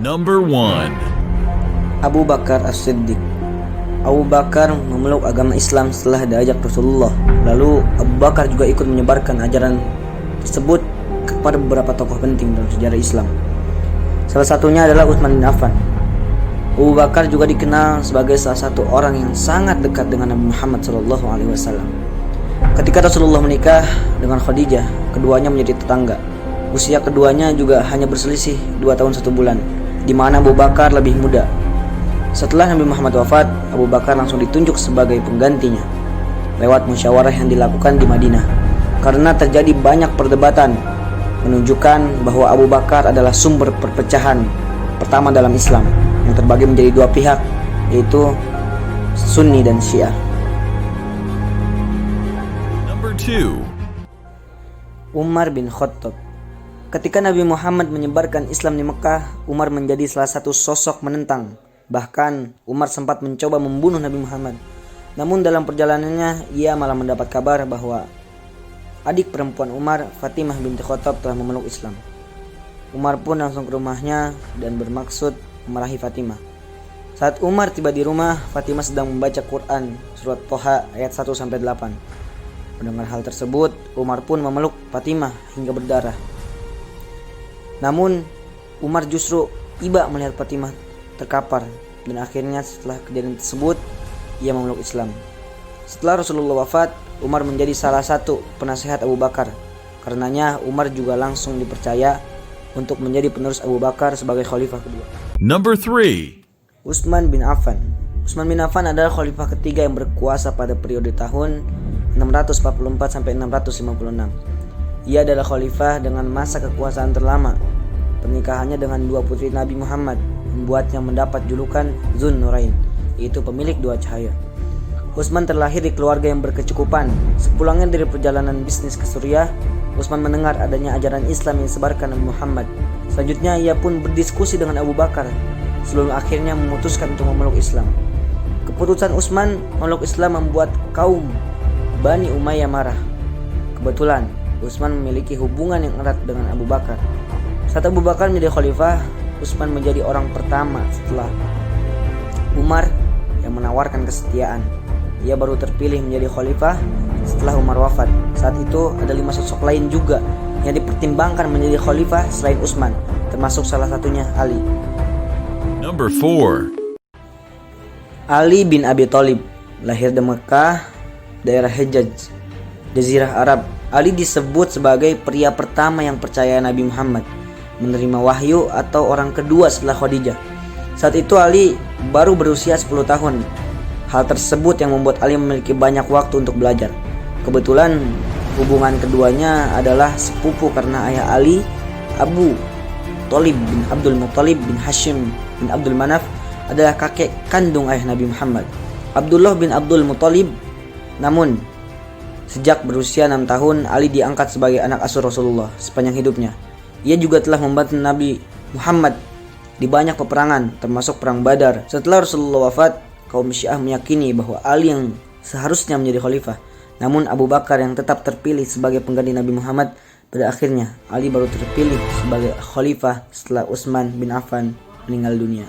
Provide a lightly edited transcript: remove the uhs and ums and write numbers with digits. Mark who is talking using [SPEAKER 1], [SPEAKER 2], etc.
[SPEAKER 1] Number 1.
[SPEAKER 2] Abu Bakar As-Siddiq. Abu Bakar memeluk agama Islam setelah diajak Rasulullah. Lalu Abu Bakar juga ikut menyebarkan ajaran tersebut kepada beberapa tokoh penting dalam sejarah Islam. Salah satunya adalah Utsman bin Affan. Abu Bakar juga dikenal sebagai salah satu orang yang sangat dekat dengan Nabi Muhammad SAW. Ketika Rasulullah menikah dengan Khadijah, keduanya menjadi tetangga. Usia keduanya juga hanya berselisih 2 tahun 1 bulan, di mana Abu Bakar lebih muda. Setelah Nabi Muhammad wafat, Abu Bakar langsung ditunjuk sebagai penggantinya lewat musyawarah yang dilakukan di Madinah. Karena terjadi banyak perdebatan, menunjukkan bahwa Abu Bakar adalah sumber perpecahan pertama dalam Islam yang terbagi menjadi 2 pihak, yaitu Sunni dan Syiah.
[SPEAKER 1] Number 2.
[SPEAKER 2] Umar bin Khattab. Ketika Nabi Muhammad menyebarkan Islam di Mekah, Umar menjadi salah satu sosok menentang. Bahkan Umar sempat mencoba membunuh Nabi Muhammad. Namun dalam perjalanannya ia malah mendapat kabar bahwa adik perempuan Umar, Fatimah binti Khattab, telah memeluk Islam. Umar pun langsung ke rumahnya dan bermaksud memarahi Fatimah. Saat Umar tiba di rumah, Fatimah sedang membaca Quran surat Thaha ayat 1-8. Mendengar hal tersebut, Umar pun memeluk Fatimah hingga berdarah. Namun Umar justru iba melihat Fatimah terkapar, dan akhirnya setelah kejadian tersebut ia memeluk Islam. Setelah Rasulullah wafat, Umar menjadi salah satu penasehat Abu Bakar. Karenanya Umar juga langsung dipercaya untuk menjadi penerus Abu Bakar sebagai khalifah kedua.
[SPEAKER 1] Number 3.
[SPEAKER 2] Utsman bin Affan. Utsman bin Affan adalah khalifah ketiga yang berkuasa pada periode tahun 644 sampai 656. Ia adalah khalifah dengan masa kekuasaan terlama. Pernikahannya dengan 2 putri Nabi Muhammad membuatnya mendapat julukan Dzun Nurain, yaitu pemilik 2 cahaya. Utsman terlahir di keluarga yang berkecukupan. Sepulangnya dari perjalanan bisnis ke Suriah, Utsman mendengar adanya ajaran Islam yang disebarkan Nabi Muhammad. Selanjutnya ia pun berdiskusi dengan Abu Bakar sebelum akhirnya memutuskan untuk memeluk Islam. Keputusan Utsman memeluk Islam membuat kaum Bani Umayyah marah. Kebetulan Utsman memiliki hubungan yang erat dengan Abu Bakar. Saat Abu Bakar menjadi khalifah, Utsman menjadi orang pertama setelah Umar yang menawarkan kesetiaan. Ia baru terpilih menjadi khalifah setelah Umar wafat. Saat itu ada 5 sosok lain juga yang dipertimbangkan menjadi khalifah selain Utsman, termasuk salah satunya Ali.
[SPEAKER 1] Number 4.
[SPEAKER 2] Ali bin Abi Thalib lahir di Mekah, daerah Hejaz, Jazirah Arab. Ali disebut sebagai pria pertama yang percaya Nabi Muhammad, menerima wahyu, atau orang kedua setelah Khadijah. Saat itu Ali baru berusia 10 tahun. Hal tersebut yang membuat Ali memiliki banyak waktu untuk belajar. Kebetulan hubungan keduanya adalah sepupu karena ayah Ali, Abu Thalib bin Abdul Muthalib bin Hashim bin Abdul Manaf, adalah kakek kandung ayah Nabi Muhammad, Abdullah bin Abdul Muthalib. Namun sejak berusia 6 tahun Ali diangkat sebagai anak asuh Rasulullah sepanjang hidupnya. Ia juga telah membantu Nabi Muhammad di banyak peperangan, termasuk perang Badar. Setelah Rasulullah wafat, kaum Syiah meyakini bahwa Ali yang seharusnya menjadi khalifah. Namun Abu Bakar yang tetap terpilih sebagai pengganti Nabi Muhammad. Pada akhirnya Ali baru terpilih sebagai khalifah setelah Utsman bin Affan meninggal dunia.